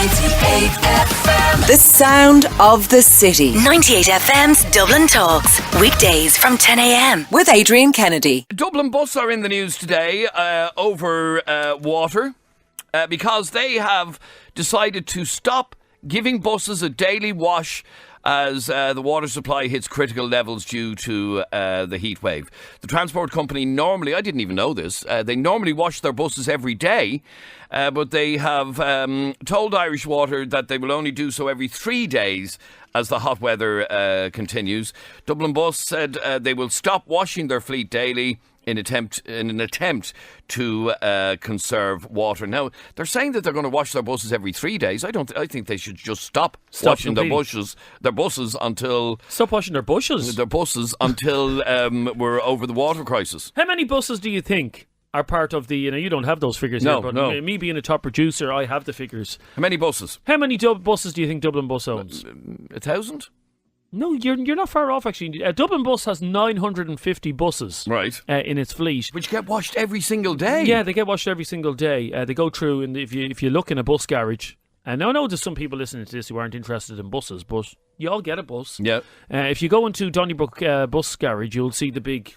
98FM. The sound of the city. 98FM's Dublin Talks. Weekdays from 10 a.m. With Adrian Kennedy. Dublin Bus are in the news today over water because they have decided to stop giving buses a daily wash as the water supply hits critical levels due to the heat wave. The transport company normally, I didn't even know this, they normally wash their buses every day, but they have told Irish Water that they will only do so every 3 days as the hot weather continues. Dublin Bus said they will stop washing their fleet daily in an attempt to conserve water. Now, they're saying that they're going to wash their buses every 3 days. I think they should just stop washing their buses until... Stop washing their bushes? Their buses until we're over the water crisis. How many buses do you think are part of the... you don't have those figures here, but me being a top producer, I have the figures. How many buses? How many buses do you think Dublin Bus owns? 1,000? No, you're not far off, actually. Dublin Bus has 950 buses in its fleet. Which get washed every single day. Yeah, they get washed every single day. They go through, and if you look in a bus garage, and I know there's some people listening to this who aren't interested in buses, but you all get a bus. Yeah. If you go into Donnybrook bus garage, you'll see the big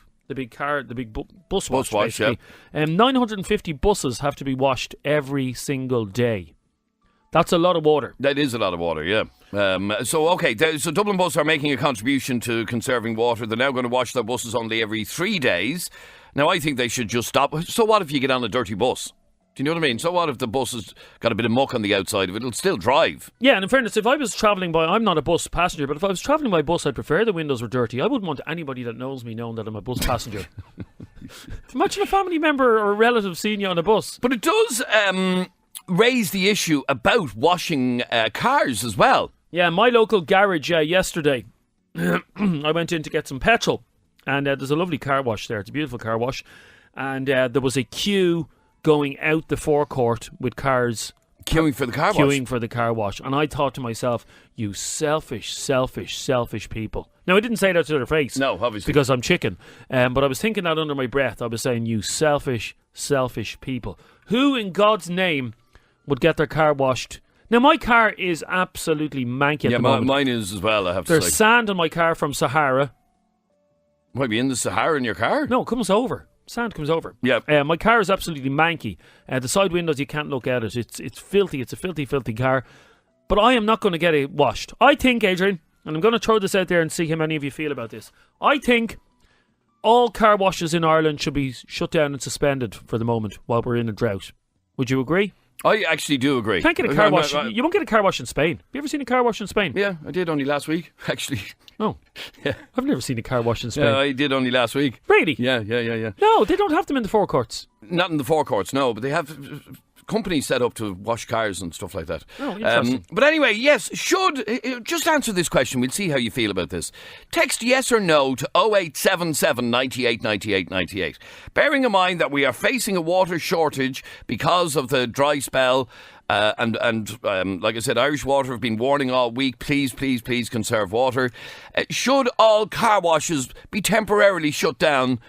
bus wash, basically. 950 buses have to be washed every single day. That's a lot of water. That is a lot of water, yeah. So Dublin Bus are making a contribution to conserving water. They're now going to wash their buses only every 3 days. Now, I think they should just stop. So what if you get on a dirty bus? Do you know what I mean? So what if the bus has got a bit of muck on the outside of it? It'll still drive. Yeah, and in fairness, if I was travelling by... I'm not a bus passenger, but if I was travelling by bus, I'd prefer the windows were dirty. I wouldn't want anybody that knows me knowing that I'm a bus passenger. Imagine a family member or a relative seeing you on a bus. But it does... raise the issue about washing cars as well. Yeah, my local garage yesterday, I went in to get some petrol, and there's a lovely car wash there. It's a beautiful car wash, and there was a queue going out the forecourt with cars queuing for the car wash. And I thought to myself, you selfish people. Now, I didn't say that to their face. No, obviously. Because I'm chicken. But I was thinking that under my breath. I was saying, you selfish people. Who in God's name would get their car washed? Now, my car is absolutely manky at the moment. Mine is as well, I have to say. There's sand on my car from Sahara. Might be in the Sahara in your car? No, it comes over. Sand comes over. Yeah. My car is absolutely manky. The side windows, you can't look at it. It's filthy. It's a filthy car. But I am not going to get it washed. I think, Adrian, and I'm going to throw this out there and see how many of you feel about this. I think all car washes in Ireland should be shut down and suspended for the moment while we're in a drought. Would you agree? I actually do agree. You can't get a car wash. You won't get a car wash in Spain. Have you ever seen a car wash in Spain? Yeah, I did only last week, actually. Oh. Yeah. I've never seen a car wash in Spain. Yeah, I did only last week. Really? Yeah. No, they don't have them in the forecourts. Not in the forecourts, no, but they have companies set up to wash cars and stuff like that. Oh, interesting. But anyway, yes, just answer this question. We'll see how you feel about this. Text yes or no to 0877 98 98 98. Bearing in mind that we are facing a water shortage because of the dry spell. And like I said, Irish Water have been warning all week, please conserve water. Should all car washes be temporarily shut down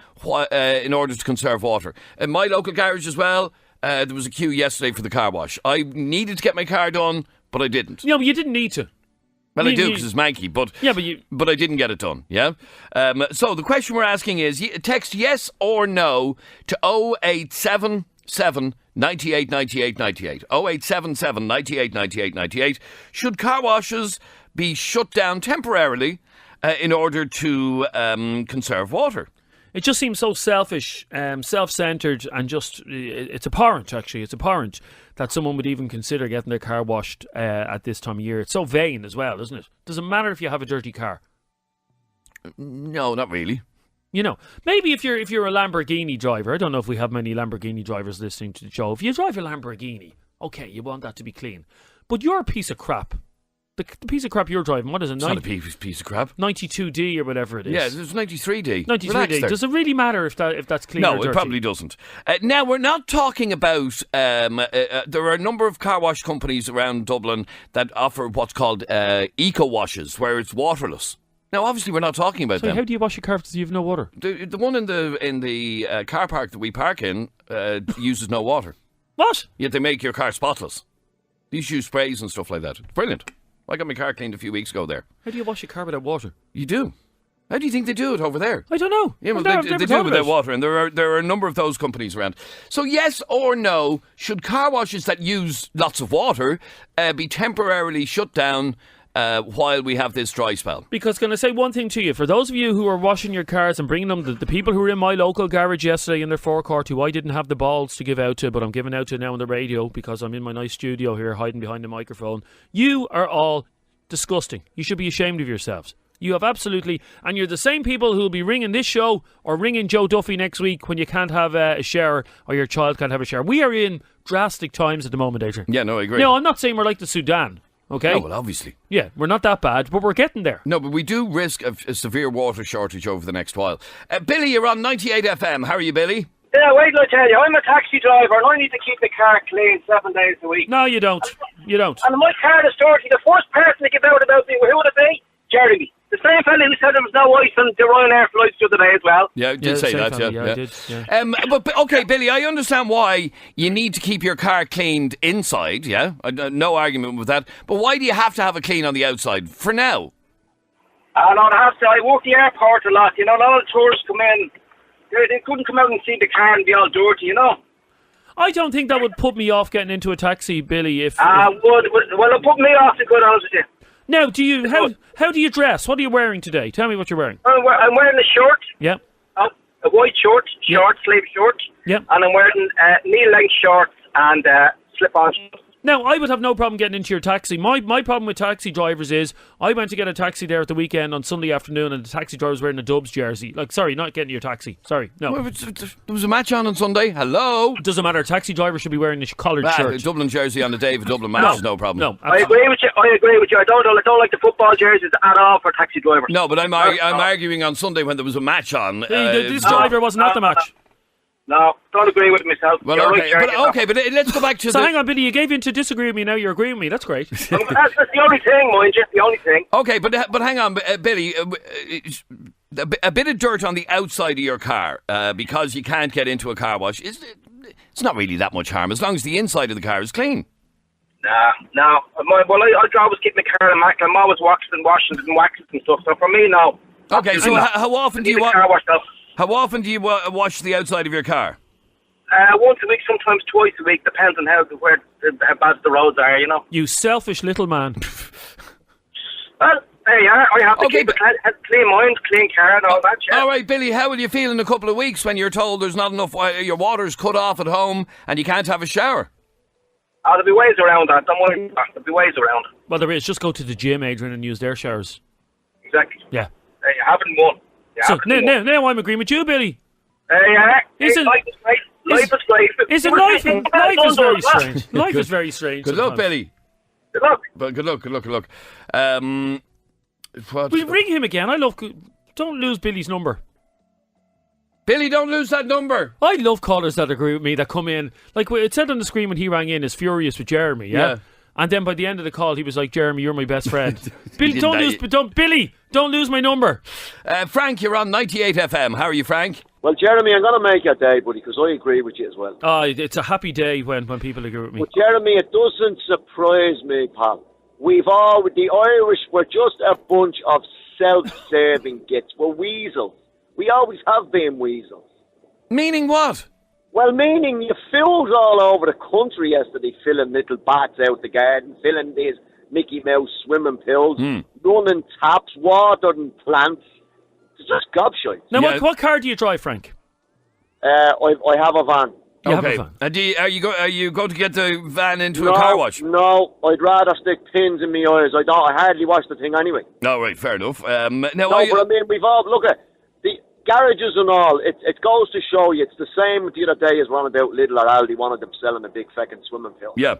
in order to conserve water? In my local garage as well, there was a queue yesterday for the car wash. I needed to get my car done, but I didn't. No, but you didn't need to. Well, I do because it's manky, but I didn't get it done, yeah? So the question we're asking is, text yes or no to 0877 98 98 98. 0877 98 98 98. Should car washes be shut down temporarily in order to conserve water? It just seems so selfish, self-centred, and just, it's abhorrent, actually. It's abhorrent that someone would even consider getting their car washed at this time of year. It's so vain as well, isn't it? Does it matter if you have a dirty car? No, not really. You know, maybe if you're a Lamborghini driver, I don't know if we have many Lamborghini drivers listening to the show. If you drive a Lamborghini, okay, you want that to be clean. But you're a piece of crap. The piece of crap you're driving, what is it? It's not a piece of crap. 92D or whatever it is. Yeah, there's 93D. 93D. Does it really matter if that's clean or dirty? No, it probably doesn't. Now, we're not talking about... there are a number of car wash companies around Dublin that offer what's called eco-washes, where it's waterless. Now, obviously, we're not talking about them. How do you wash your car if you have no water? The one in the car park that we park in uses no water. What? Yet they make your car spotless. They used to use sprays and stuff like that. Brilliant. I got my car cleaned a few weeks ago there. How do you wash your car without water? You do. How do you think they do it over there? I don't know. Yeah, well, I've they never do thought it of without water, and there are a number of those companies around. So yes or no, should car washes that use lots of water be temporarily shut down while we have this dry spell? Because can I say one thing to you? For those of you who are washing your cars and bringing them, the people who were in my local garage yesterday in their forecourt, who I didn't have the balls to give out to, but I'm giving out to now on the radio because I'm in my nice studio here hiding behind the microphone. You are all disgusting. You should be ashamed of yourselves. You have absolutely... And you're the same people who will be ringing this show or ringing Joe Duffy next week when you can't have a shower or your child can't have a shower. We are in drastic times at the moment, Adrian. Yeah, no, I agree. No, I'm not saying we're like the Sudan, okay? No, well, obviously. Yeah, we're not that bad, but we're getting there. No, but we do risk a severe water shortage over the next while. Billy, you're on 98FM. How are you, Billy? Yeah, wait till I tell you. I'm a taxi driver and I need to keep the car clean 7 days a week. No, you don't. You don't. And my car is dirty. The first person to give out about me, who would it be? Jeremy. The same fella who said there was no ice on the Ryanair flights the other day as well. Yeah, I did say that, family, yeah. I did, yeah. But okay, Billy, I understand why you need to keep your car cleaned inside, yeah? No argument with that. But why do you have to have it clean on the outside for now? And I work the airport a lot. You know, a lot of tourists come in. They couldn't come out and see the car and be all dirty, you know. I don't think that would put me off getting into a taxi, Billy, if... Well, it put me off, to be quite honest with you. Now, how do you dress? What are you wearing today? Tell me what you're wearing. I'm wearing a shirt. Yeah. A white short, sleeve short. Yeah. And I'm wearing knee-length shorts and slip-on shorts. Now, I would have no problem getting into your taxi. My problem with taxi drivers is I went to get a taxi there at the weekend on Sunday afternoon and the taxi driver was wearing a Dubs jersey. Like, sorry, not getting your taxi. Sorry, no. Well, there was a match on Sunday. Hello? It doesn't matter. A taxi driver should be wearing a collared shirt. A Dublin jersey on the day of a Dublin match is no problem. No, I agree with you. I don't like the football jerseys at all for taxi drivers. No, but I'm arguing on Sunday when there was a match on. This driver wasn't at the match. No, don't agree with myself. Well, okay, but let's go back to So hang on, Billy, you gave in to disagree with me, now you're agreeing with me. That's great. That's the only thing, mind you, the only thing. Okay, but hang on, Billy. A bit of dirt on the outside of your car because you can't get into a car wash. It's not really that much harm as long as the inside of the car is clean. No. Well, I always keep my car in Mac. I'm always washing and stuff. So for me, no. Okay, so how often do you car washed up? How often do you wash the outside of your car? Once a week, sometimes twice a week. Depends on how bad the roads are, you know. You selfish little man. Well, there you are. I have to keep a clean mind, clean car and all that shit. All right, Billy, how will you feel in a couple of weeks when you're told there's not enough, your water's cut off at home and you can't have a shower? There'll be ways around that. Don't worry. There'll be ways around. Well, there is. Just go to the gym, Adrian, and use their showers. Exactly. Yeah. You haven't won. So now I'm agreeing with you, Billy. Life is great. Life is great. Isn't life is very strange. Life is very strange. Good luck, Billy. Good luck. But good luck. We'll ring him again. Don't lose Billy's number. Billy, don't lose that number. I love callers that agree with me, that come in. Like it said on the screen when he rang in, is furious with Jeremy, yeah? And then by the end of the call, he was like, Jeremy, you're my best friend. Billy, don't lose my number. Frank, you're on 98FM. How are you, Frank? Well, Jeremy, I'm going to make your day, buddy, because I agree with you as well. It's a happy day when people agree with me. But Jeremy, it doesn't surprise me, pal. The Irish were just a bunch of self-serving gits. We're weasels. We always have been weasels. Meaning what? Well, meaning you fools all over the country yesterday filling little bats out the garden, filling these Mickey Mouse swimming pools, running taps, watering plants. It's just gobshite. Now, what car do you drive, Frank? I have a van. You have a van. And are you going to get the van into a car wash? No, I'd rather stick pins in my eyes. I hardly wash the thing anyway. No, right, fair enough. But I mean, we've all look at the garages and all. It goes to show you it's the same the other day as one about Lidl or Aldi, one of them selling a big fucking swimming pool. Yeah.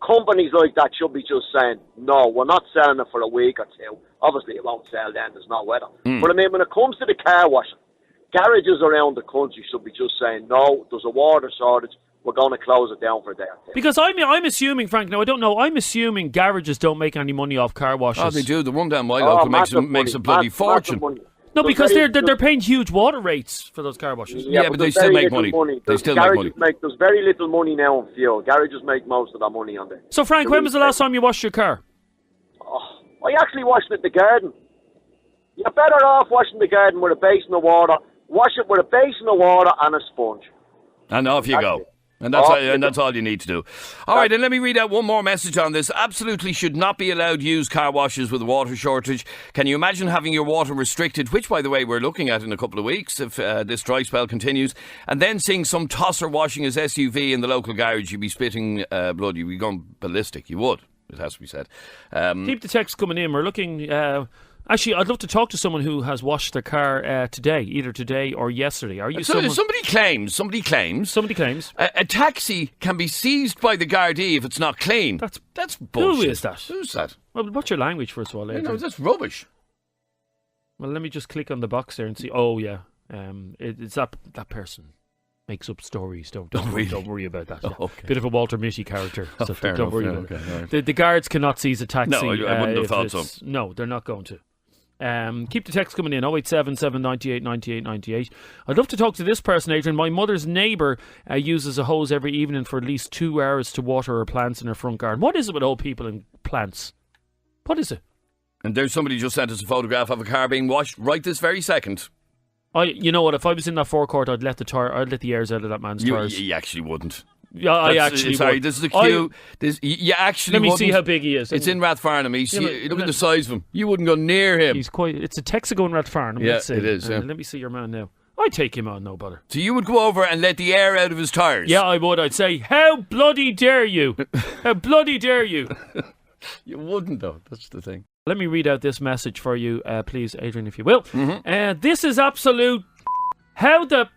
Companies like that should be just saying, no, we're not selling it for a week or two. Obviously, it won't sell then. There's no weather. But I mean, when it comes to the car washing, garages around the country should be just saying, no, there's a water shortage. We're going to close it down for a day or two. Because I'm assuming, Frank, now I don't know, I'm assuming garages don't make any money off car washes. Oh, they do. The one down my local makes a bloody fortune. No, because they're paying huge water rates for those car washes. Yeah, but they still make money. They still make money. There's very little money now on fuel. Garages make most of that money on there. So, Frank, when was the last time you washed your car? Oh, I actually washed it in the garden. You're better off washing the garden with a basin of water. Wash it with a basin of water and a sponge. And off you go. And that's all you need to do. All right, and let me read out one more message on this. Absolutely should not be allowed used car washes with a water shortage. Can you imagine having your water restricted, which, by the way, we're looking at in a couple of weeks if this dry spell continues, and then seeing some tosser washing his SUV in the local garage? You'd be spitting blood. You'd be going ballistic. You would. It has to be said. Keep the text coming in. We're looking... Actually, I'd love to talk to someone who has washed their car today, either today or yesterday. Are you someone... Somebody claims. A taxi can be seized by the Gardaí if it's not clean. That's bullshit. Who is that? Who's that? Well, what's your language, first of all? No, that's rubbish. Well, let me just click on the box there and see. Oh, yeah. It's that person. Makes up stories. Don't worry about that. Oh, okay. Bit of a Walter Mitty character. So fair don't enough, worry yeah, about okay, it. right. The guards cannot seize a taxi. No, I wouldn't have thought so. No, they're not going to. Keep the text coming in, 0877 98 98 98. I'd love to talk to this person, Adrian. My mother's neighbour uses a hose every evening for at least 2 hours to water her plants in her front garden. What is it with old people and plants? What is it? And there's somebody just sent us a photograph of a car being washed right this very second. You know what? If I was in that forecourt, I'd let the airs out of that man's tires. You actually wouldn't. Yeah, I actually sorry, would. this is a cue. You actually Let me wouldn't. see how big he is. It's in Rathfarnham. Look at the size of him. You wouldn't go near him. It's a Texaco in Rathfarnham. Yeah, let's see. it is. Yeah. Let me see your man now. I'd take him on, no bother. So you would go over and let the air out of his tyres? Yeah, I would. I'd say, how bloody dare you? How bloody dare you? You wouldn't, though. That's the thing. Let me read out this message for you, please, Adrian, if you will. Mm-hmm. This is absolute... How the...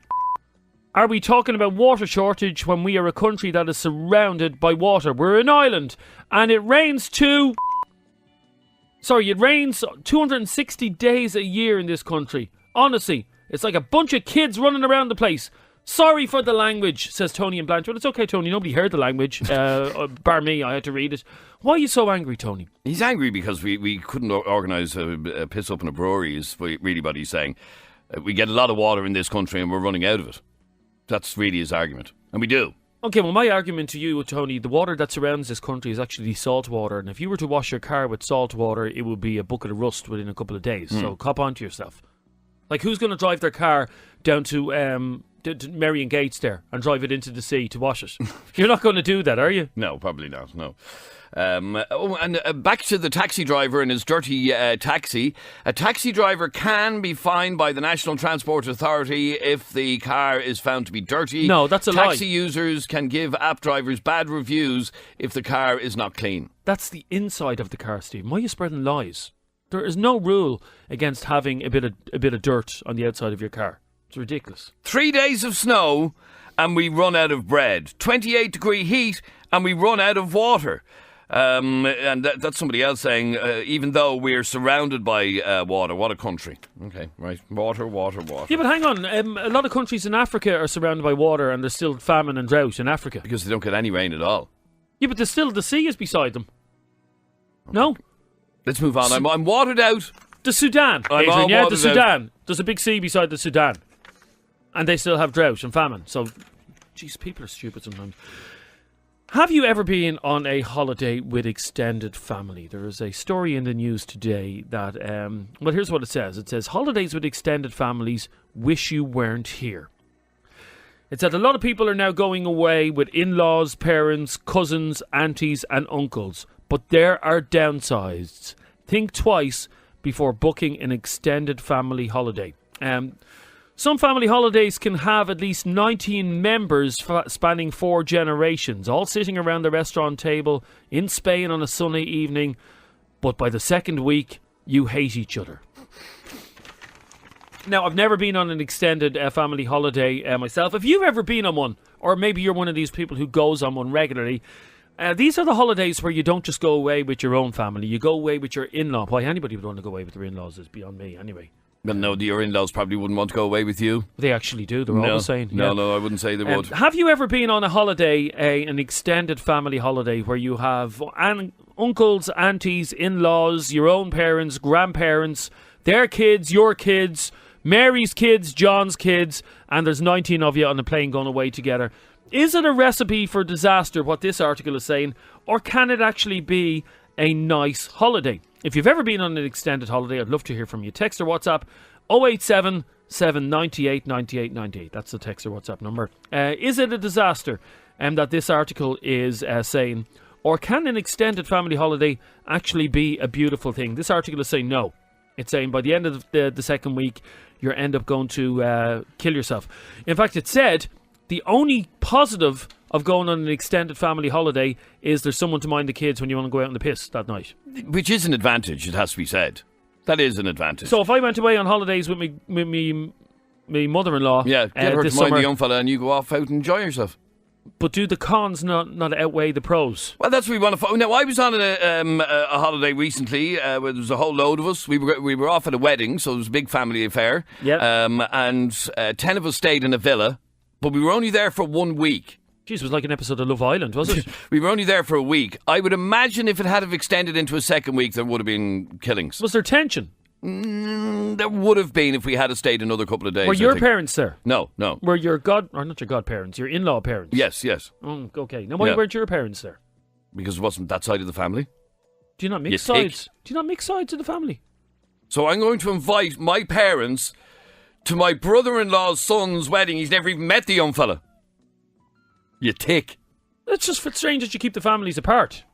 Are we talking about water shortage when we are a country that is surrounded by water? We're an island, and it rains 260 days a year in this country. Honestly, it's like a bunch of kids running around the place. Sorry for the language, says Tony in Blanchard. It's okay, Tony. Nobody heard the language. Bar me, I had to read it. Why are you so angry, Tony? He's angry because we couldn't organise a piss up in a brewery, is really what he's saying. We get a lot of water in this country and we're running out of it. That's really his argument. And we do. Okay, well, my argument to you, Tony, the water that surrounds this country is actually salt water. And if you were to wash your car with salt water, it would be a bucket of rust within a couple of days. So cop on to yourself. Like, who's going to drive their car down to Marion Gates there and drive it into the sea to wash it? You're not going to do that, are you? No, probably not, no. Back to the taxi driver and his dirty taxi. A taxi driver can be fined by the National Transport Authority if the car is found to be dirty. No, that's a lie. Taxi users can give app drivers bad reviews if the car is not clean. That's the inside of the car, Stephen. Why are you spreading lies? There is no rule against having a bit of dirt on the outside of your car. It's ridiculous. 3 days of snow and we run out of bread. 28-degree heat and we run out of water. And that's somebody else saying, even though we're surrounded by water, what a country. Okay, right. Water. Yeah, but hang on. A lot of countries in Africa are surrounded by water and there's still famine and drought in Africa. Because they don't get any rain at all. Yeah, but there's still the sea is beside them. Okay. No? Let's move on. I'm watered out. The Sudan. I'm Adrian, all the Sudan. There's a big sea beside the Sudan. And they still have drought and famine. So, jeez, people are stupid sometimes. Have you ever been on a holiday with extended family? There is a story in the news today that, well, here's what it says. It says, holidays with extended families wish you weren't here. It said a lot of people are now going away with in-laws, parents, cousins, aunties and uncles. But there are downsides. Think twice before booking an extended family holiday. Some family holidays can have at least 19 members spanning 4 generations, all sitting around the restaurant table in Spain on a sunny evening. But by the second week, you hate each other. Now, I've never been on an extended family holiday myself. Have you ever been on one? Or maybe you're one of these people who goes on one regularly. These are the holidays where you don't just go away with your own family. You go away with your in-law. Why anybody would want to go away with their in-laws is beyond me anyway. Well, no, your in-laws probably wouldn't want to go away with you. They actually do. They're always saying. No, I wouldn't say they would. Have you ever been on a holiday, an extended family holiday, where you have uncles, aunties, in-laws, your own parents, grandparents, Their kids, your kids, Mary's kids, John's kids, and there's 19 of you on a plane going away together. Is it a recipe for disaster, what this article is saying, or can it actually be a nice holiday? If you've ever been on an extended holiday, I'd love to hear from you. Text or WhatsApp 087 798 98 98. That's the text or WhatsApp number. Is it a disaster that this article is saying, or can an extended family holiday actually be a beautiful thing? This article is saying no. It's saying by the end of the second week, you end up going to kill yourself. In fact, it said the only positive of going on an extended family holiday is there's someone to mind the kids when you want to go out on the piss that night. Which is an advantage, it has to be said. That is an advantage. So if I went away on holidays with me mother-in-law... Yeah, get her to this mind summer, the young fella and you go off out and enjoy yourself. But do the cons not outweigh the pros? Well, that's what we want to find. Now, I was on a holiday recently where there was a whole load of us. We were off at a wedding, so it was a big family affair. Yeah. And 10 of us stayed in a villa, but we were only there for 1 week. Jeez, it was like an episode of Love Island, was it? We were only there for a week. I would imagine if it had have extended into a second week, there would have been killings. Was there tension? There would have been if we had stayed another couple of days. Were your parents there? No. Were your not your godparents, your in-law parents? Yes. Oh, okay. Now, why weren't your parents there? Because it wasn't that side of the family. Do you not mix sides? Do you not mix sides of the family? So I'm going to invite my parents to my brother-in-law's son's wedding. He's never even met the young fella. You tick. It's just strange that you keep the families apart.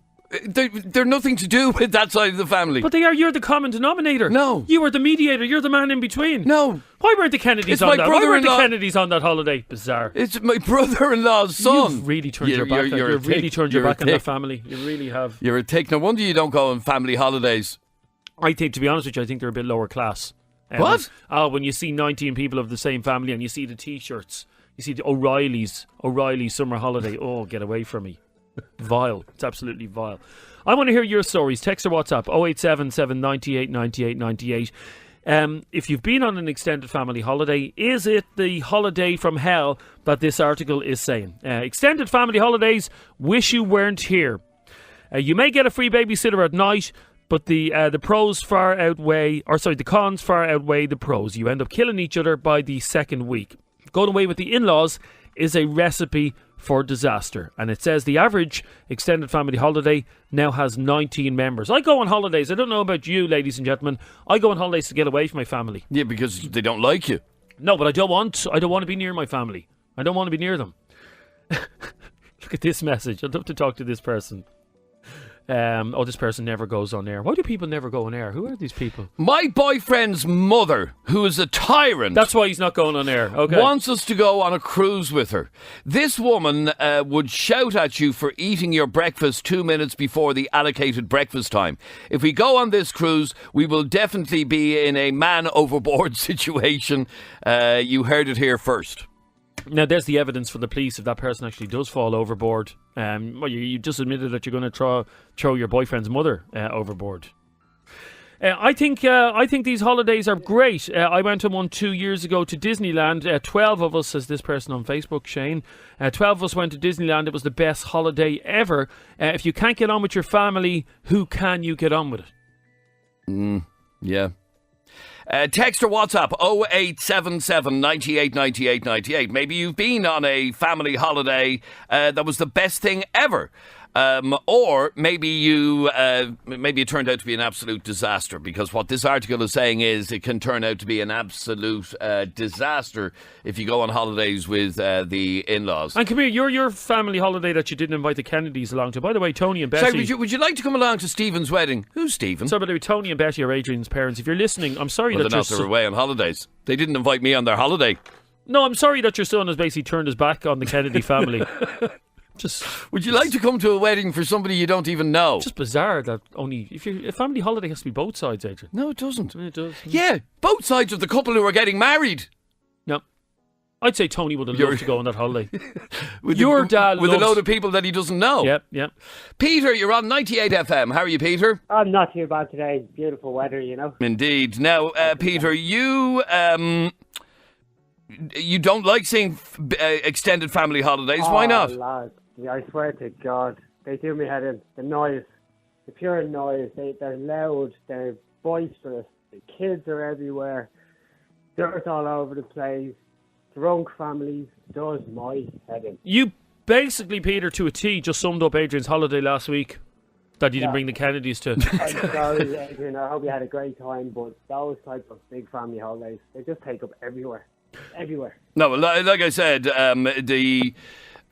They're nothing to do with that side of the family. But you're the common denominator. No. You were the mediator. You're the man in between. No. Why weren't the Kennedys on that? Why weren't the Kennedys on that holiday? Bizarre. It's my brother-in-law's son. You've really turned your back. You've really turned your back on that family. You really have. You're a tick. No wonder you don't go on family holidays. I think, to be honest with you, I think they're a bit lower class. What? When you see 19 people of the same family and you see the T-shirts, you see the O'Reilly's summer holiday. Oh, get away from me. Vile. It's absolutely vile. I want to hear your stories. Text or WhatsApp 087 798 98 98. If you've been on an extended family holiday, is it the holiday from hell that this article is saying? Extended family holidays, wish you weren't here. You may get a free babysitter at night, but the cons far outweigh the pros. You end up killing each other by the second week. Going away with the in-laws is a recipe for disaster. And it says the average extended family holiday now has 19 members. I go on holidays. I don't know about you, ladies and gentlemen. I go on holidays to get away from my family. Yeah, because they don't like you. No, but I don't want to be near my family. I don't want to be near them. Look at this message. I'd love to talk to this person. This person never goes on air. Why do people never go on air? Who are these people? My boyfriend's mother, who is a tyrant. That's why he's not going on air. Okay. Wants us to go on a cruise with her. This woman would shout at you for eating your breakfast 2 minutes before the allocated breakfast time. If we go on this cruise, we will definitely be in a man overboard situation. You heard it here first. Now, there's the evidence for the police if that person actually does fall overboard. You just admitted that you're going to throw your boyfriend's mother overboard. I think these holidays are great. I went on one 2 years ago to Disneyland. 12 of us, says this person on Facebook, Shane. 12 of us went to Disneyland. It was the best holiday ever. If you can't get on with your family, who can you get on with it? Yeah. Text or WhatsApp 0877 98 98 98. Maybe you've been on a family holiday that was the best thing ever. Or maybe it turned out to be an absolute disaster, because what this article is saying is it can turn out to be an absolute disaster if you go on holidays with the in-laws. And come here, your family holiday that you didn't invite the Kennedys along to. By the way, Tony and Betty... Sorry, would you like to come along to Stephen's wedding? Who's Stephen? Sorry, by the way, Tony and Betty are Adrian's parents. If you're listening, I'm sorry that they're away on holidays. They didn't invite me on their holiday. No, I'm sorry that your son has basically turned his back on the Kennedy family. Would you like to come to a wedding for somebody you don't even know? It's just bizarre that a family holiday has to be both sides, Adrian. No, it doesn't. It does. Yeah, both sides of the couple who are getting married. No. I'd say Tony would have loved to go on that holiday. With a load of people that he doesn't know. Yep. Peter, you're on 98FM. How are you, Peter? I'm not too bad today. Beautiful weather, you know. Indeed. Now, Peter, you don't like seeing extended family holidays. Why not? Lads, I swear to God, they do me head in. The noise, the pure noise. They're loud, they're boisterous, The kids are everywhere. Dirt all over the place. Drunk families. Does my head in. You basically, Peter, to a T, just summed up Adrian's holiday last week. That you didn't bring the Kennedys to. I'm sorry, Adrian. I hope you had a great time, but those type of big family holidays, they just take up everywhere. Everywhere. No, like I said, we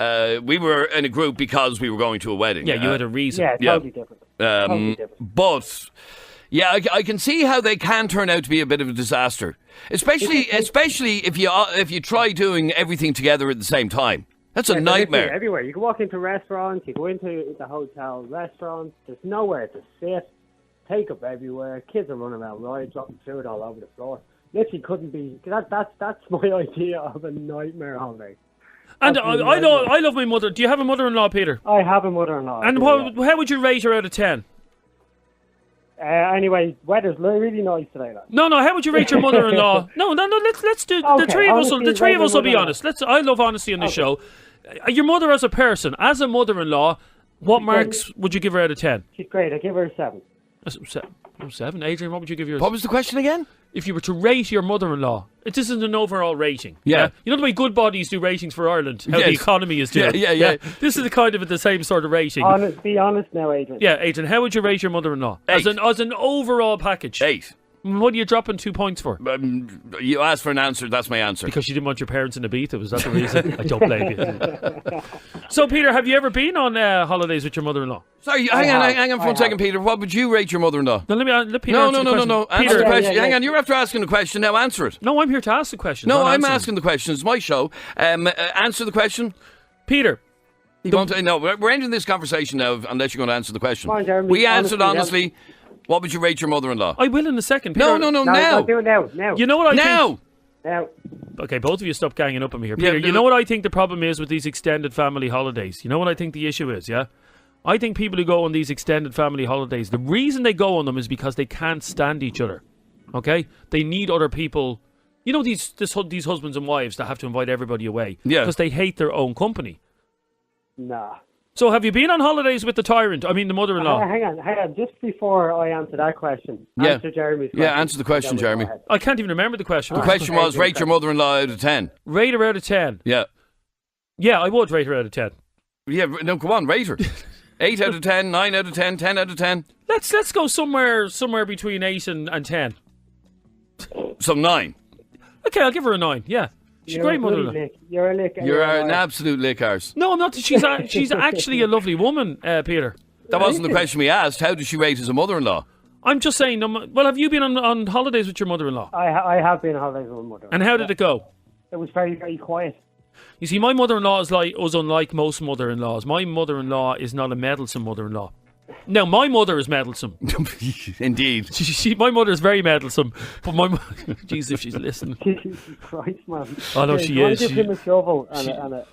were in a group because we were going to a wedding. Yeah, you had a reason. Yeah, totally different. Totally different. But yeah, I can see how they can turn out to be a bit of a disaster, especially if you try doing everything together at the same time. That's a nightmare. Everywhere. You can walk into restaurants, you go into the hotel restaurants, there's nowhere to sit, take up everywhere, kids are running around rides, dropping food all over the floor. Literally couldn't be, that's my idea of a nightmare holiday. And I love my mother. Do you have a mother-in-law, Peter? I have a mother-in-law. And how would you rate her out of 10? Anyway, weather's really nice today, lad. No. How would you rate your mother-in-law? No. Let's do Okay, the three of us. honesty The is three of my us will be mother-in-law. honest. I love honesty on this show. Your mother as a person, as a mother-in-law, what marks would you give her out of 10? She's great. I give her a 7. 7. Adrian, what would you give yours? What was the question again? If you were to rate your mother-in-law, it isn't an overall rating. Yeah. You know the way good bodies do ratings for Ireland, how the Yes. economy is doing. Yeah. This is the kind of the same sort of rating. Be honest now, Adrian. Yeah, Adrian, how would you rate your mother-in-law 8. as an overall package? 8. What are you dropping 2 points for? You asked for an answer. That's my answer. Because you didn't want your parents in Ibiza, was that the reason? I don't blame you. So, Peter, have you ever been on holidays with your mother-in-law? Sorry, hang on for 1 second, Peter. What would you rate your mother-in-law? Now, let Peter No. answer the question. Answer Peter, the question. yeah. Hang on, you're after asking the question. Now answer it. No, I'm here to ask the question. No, not I'm answer asking the question. It's my show. Answer the question. Peter, You won't, no, we're ending this conversation now unless you're going to answer the question. Come on, Jeremy, We answered honestly, honestly. What would you rate your mother-in-law? I will in a second. Peter. No, No, now. do it now. You know what I think? Now. Okay, both of you stop ganging up on me here. Yeah, Peter, you know what I think the problem is with these extended family holidays? You know what I think the issue is, yeah? I think people who go on these extended family holidays, the reason they go on them is because they can't stand each other, okay? They need other people. You know these husbands and wives that have to invite everybody away Yeah. because they hate their own company. Nah. So have you been on holidays with the tyrant? I mean, the mother-in-law. Hang on. Just before I answer that question, Yeah. answer Jeremy's question. Yeah, answer the question, Then we'll go Jeremy. ahead. I can't even remember the question. The question was, rate your mother-in-law out of 10. Rate her out of 10. Yeah. Yeah, I would rate her out of 10. Yeah, no, come on, rate her. 8 out of 10, 9 out of 10, 10 out of 10. Let's go somewhere between 8 and 10. So 9. Okay, I'll give her a 9. Yeah. She's a You're great bloody mother-in-law. lick. You're a lick. and You're you're an a liar. absolute lick arse. No, I'm not. She's actually a lovely woman, Peter. That wasn't the question we asked. How did she rate as a mother-in-law? I'm just saying. Well, have you been on holidays with your mother-in-law? I have been on holidays with my mother. And how did it go? It was very, very quiet. You see, my mother-in-law was unlike most mother-in-laws. My mother-in-law is not a meddlesome mother-in-law. Now, my mother is meddlesome. Indeed. My mother is very meddlesome. But jeez, if she's listening. Jesus Christ, man. Oh, no, Yeah, she you wanna is. Give him a shovel and a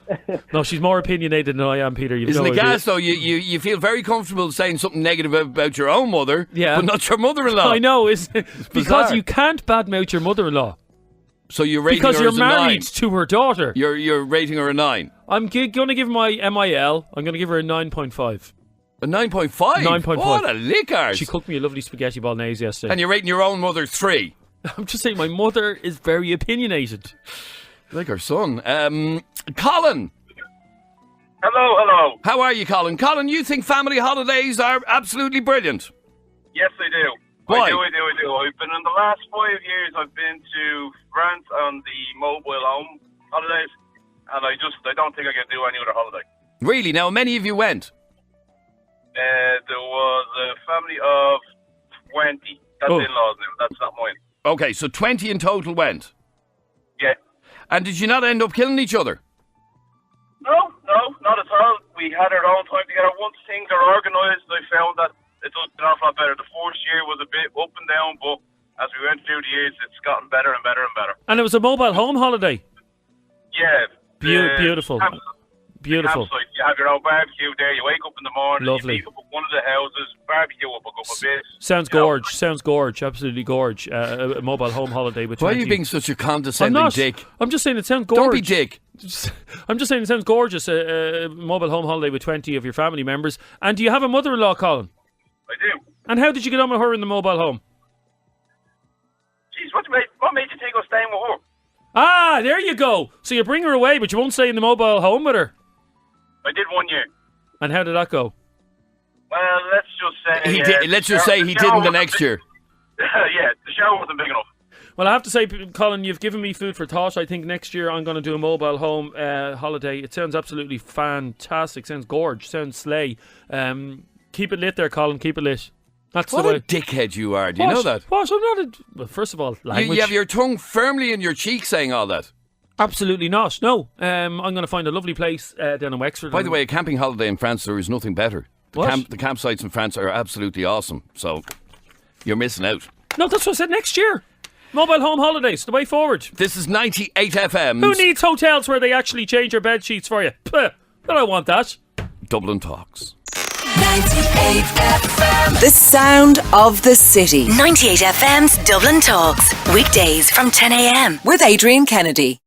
No, she's more opinionated than I am, Peter. You've Isn't no it idea. gas, though? You feel very comfortable saying something negative about your own mother, Yeah. but not your mother-in-law. I know, isn't it? Because bizarre. you can't badmouth your mother-in-law. So you're rating Because her you're as a married 9. to her daughter. You're rating her a 9. I'm going to give my MIL. I'm going to give her a 9.5. A 9.5? 9.5. What a lick arse. She cooked me a lovely spaghetti bolognese yesterday. And you're rating your own mother 3. I'm just saying, my mother is very opinionated. Like her son. Colin. Hello. How are you, Colin? Colin, you think family holidays are absolutely brilliant? Yes, I do. Why? I do. I've been in the last 5 years. I've been to France on the mobile home holidays, and I don't think I can do any other holiday. Really? Now, many of you went? There was a family of 20. That's Oh. in-laws now. That's not mine. Okay, so 20 in total went. Yeah. And did you not end up killing each other? No, not at all. We had our own time together. Once things are organised, I found that it does an awful lot better. The first year was a bit up and down, but as we went through the years, it's gotten better and better and better. And it was a mobile home holiday. Yeah. Beautiful. Beautiful. Campsite. You have your own barbecue there. You wake up in the morning. Lovely. You meet up at one of the houses, barbecue up a couple of bits. Sounds you know. gorge. Sounds gorge. Absolutely gorge. A mobile home holiday with 20. Why are you being such a I'm condescending not. dick? I'm just saying it sounds gorge. Don't be dick. I'm just saying it sounds gorgeous. A mobile home holiday with 20 of your family members. And do you have a mother-in-law, Colin? I do. And how did you get on with her in the mobile home? What made you think I was staying with her? Ah, there you go. So you bring her away, but you won't stay in the mobile home with her. I did 1 year. And how did that go? Well, let's just say... He did. Let's just say he didn't the next year. Yeah, the shower wasn't big enough. Well, I have to say, Colin, you've given me food for thought. I think next year I'm going to do a mobile home holiday. It sounds absolutely fantastic. Sounds gorge. Sounds slay. Keep it lit there, Colin. Keep it lit. That's What the way. a dickhead you are. Do you know that? What? I'm not a... Well, first of all, language. You have your tongue firmly in your cheek saying all that. Absolutely not. No. I'm going to find a lovely place down in Wexford. By the way, a camping holiday in France, there is nothing better. What? The campsites in France are absolutely awesome. So you're missing out. No, that's what I said next year. Mobile home holidays, the way forward. This is 98FM's Who needs hotels where they actually change your bed sheets for you? Puh, I don't want that. Dublin Talks. 98FM. The sound of the city. 98FM's Dublin Talks. Weekdays from 10 a.m. With Adrian Kennedy.